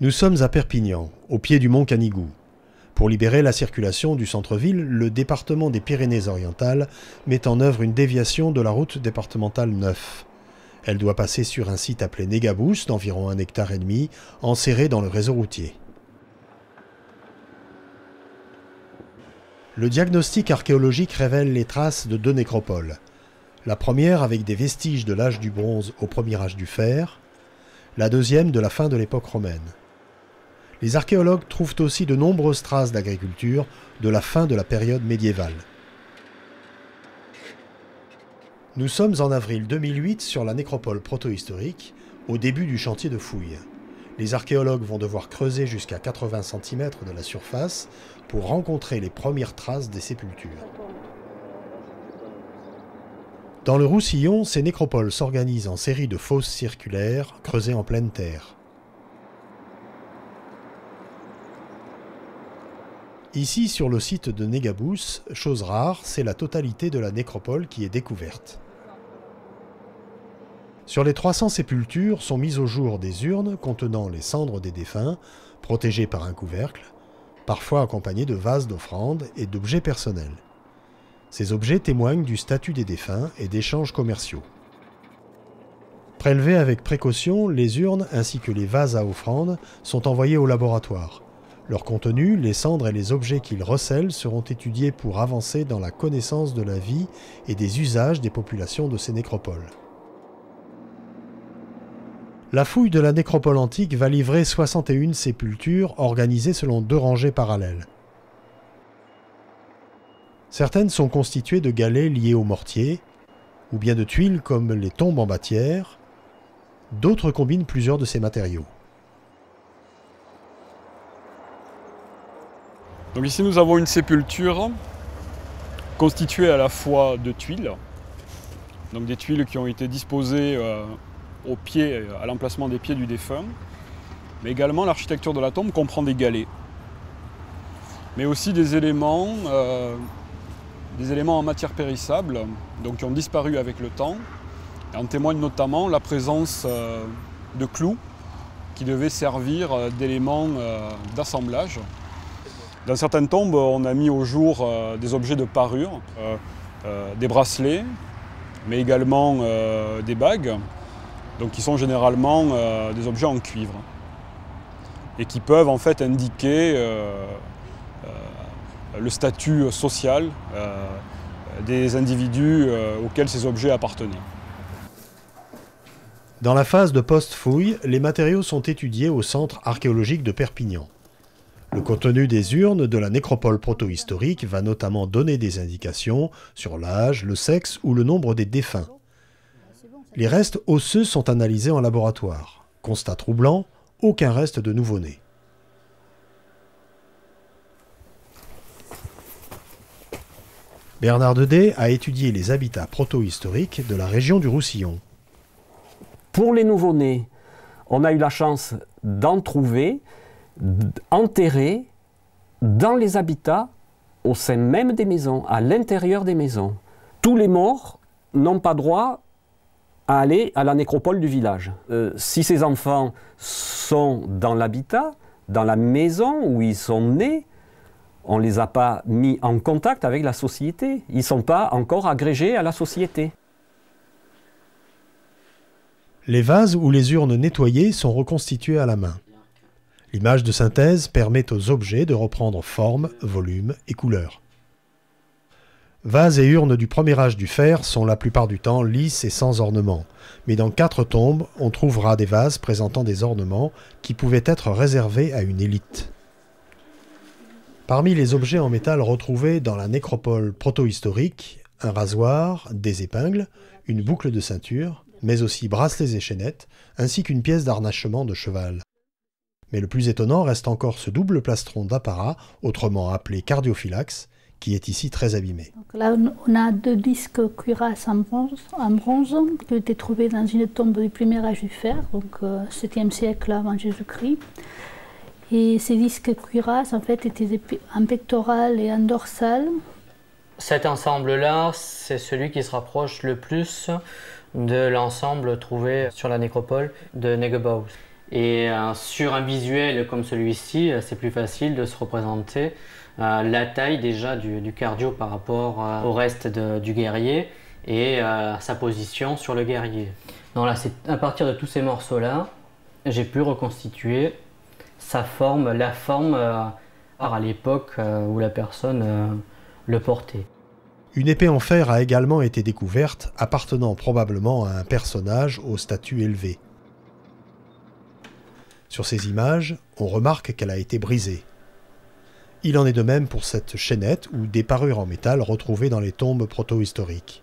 Nous sommes à Perpignan, au pied du mont Canigou. Pour libérer la circulation du centre-ville, le département des Pyrénées-Orientales met en œuvre une déviation de la route départementale 9. Elle doit passer sur un site appelé Négabous, d'environ 1,5 hectare, enserré dans le réseau routier. Le diagnostic archéologique révèle les traces de 2 nécropoles. La première avec des vestiges de l'âge du bronze au premier âge du fer, la deuxième de la fin de l'époque romaine. Les archéologues trouvent aussi de nombreuses traces d'agriculture de la fin de la période médiévale. Nous sommes en avril 2008 sur la nécropole protohistorique, au début du chantier de fouilles. Les archéologues vont devoir creuser jusqu'à 80 cm de la surface pour rencontrer les premières traces des sépultures. Dans le Roussillon, ces nécropoles s'organisent en séries de fosses circulaires creusées en pleine terre. Ici, sur le site de Négabous, chose rare, c'est la totalité de la nécropole qui est découverte. Sur les 300 sépultures sont mises au jour des urnes contenant les cendres des défunts, protégées par un couvercle, parfois accompagnées de vases d'offrandes et d'objets personnels. Ces objets témoignent du statut des défunts et d'échanges commerciaux. Prélevés avec précaution, les urnes ainsi que les vases à offrandes sont envoyés au laboratoire. Leur contenu, les cendres et les objets qu'ils recèlent seront étudiés pour avancer dans la connaissance de la vie et des usages des populations de ces nécropoles. La fouille de la nécropole antique va livrer 61 sépultures organisées selon 2 rangées parallèles. Certaines sont constituées de galets liés au mortier, ou bien de tuiles comme les tombes en bâtière. D'autres combinent plusieurs de ces matériaux. Donc ici nous avons une sépulture constituée à la fois de tuiles, donc des tuiles qui ont été disposées au pied, à l'emplacement des pieds du défunt, mais également l'architecture de la tombe comprend des galets, mais aussi des éléments en matière périssable, donc qui ont disparu avec le temps. Et en témoigne notamment la présence de clous qui devaient servir d'éléments d'assemblage. Dans certaines tombes, on a mis au jour des objets de parure, des bracelets, mais également des bagues, donc qui sont généralement des objets en cuivre et qui peuvent en fait indiquer le statut social des individus auxquels ces objets appartenaient. Dans la phase de post-fouille, les matériaux sont étudiés au centre archéologique de Perpignan. Le contenu des urnes de la nécropole protohistorique va notamment donner des indications sur l'âge, le sexe ou le nombre des défunts. Les restes osseux sont analysés en laboratoire. Constat troublant, aucun reste de nouveau-né. Bernard Dedey a étudié les habitats protohistoriques de la région du Roussillon. Pour les nouveau-nés, on a eu la chance d'en trouver enterrés dans les habitats au sein même des maisons, à l'intérieur des maisons. Tous les morts n'ont pas droit à aller à la nécropole du village. Si ces enfants sont dans l'habitat, dans la maison où ils sont nés, on ne les a pas mis en contact avec la société. Ils ne sont pas encore agrégés à la société. Les vases ou les urnes nettoyées sont reconstitués à la main. L'image de synthèse permet aux objets de reprendre forme, volume et couleur. Vases et urnes du premier âge du fer sont la plupart du temps lisses et sans ornements, mais dans 4 tombes, on trouvera des vases présentant des ornements qui pouvaient être réservés à une élite. Parmi les objets en métal retrouvés dans la nécropole protohistorique, un rasoir, des épingles, une boucle de ceinture, mais aussi bracelets et chaînettes, ainsi qu'une pièce d'harnachement de cheval. Mais le plus étonnant reste encore ce double plastron d'apparat, autrement appelé cardiophylax, qui est ici très abîmé. Donc là, on a 2 disques cuirasse en bronze qui ont été trouvés dans une tombe du premier âge du fer, donc 7e siècle avant Jésus-Christ. Et ces disques cuirasse en fait étaient en pectoral et en dorsal. Cet ensemble-là, c'est celui qui se rapproche le plus de l'ensemble trouvé sur la nécropole de Négabous. Et sur un visuel comme celui-ci, c'est plus facile de se représenter la taille déjà du cardio par rapport au reste du guerrier et sa position sur le guerrier. Donc là, c'est à partir de tous ces morceaux-là, j'ai pu reconstituer sa forme, la forme à l'époque où la personne le portait. Une épée en fer a également été découverte, appartenant probablement à un personnage au statut élevé. Sur ces images, on remarque qu'elle a été brisée. Il en est de même pour cette chaînette ou des parures en métal retrouvées dans les tombes protohistoriques.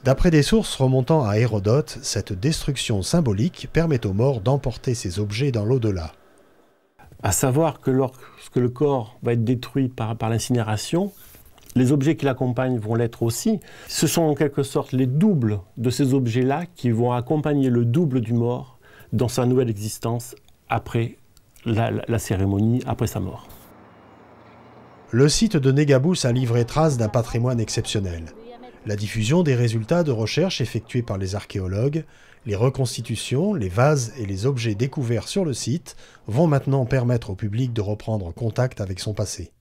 D'après des sources remontant à Hérodote, cette destruction symbolique permet aux morts d'emporter ces objets dans l'au-delà. À savoir que lorsque le corps va être détruit par l'incinération, les objets qui l'accompagnent vont l'être aussi. Ce sont en quelque sorte les doubles de ces objets-là qui vont accompagner le double du mort dans sa nouvelle existence après la cérémonie, après sa mort. Le site de Négabous a livré trace d'un patrimoine exceptionnel. La diffusion des résultats de recherches effectués par les archéologues, les reconstitutions, les vases et les objets découverts sur le site vont maintenant permettre au public de reprendre contact avec son passé.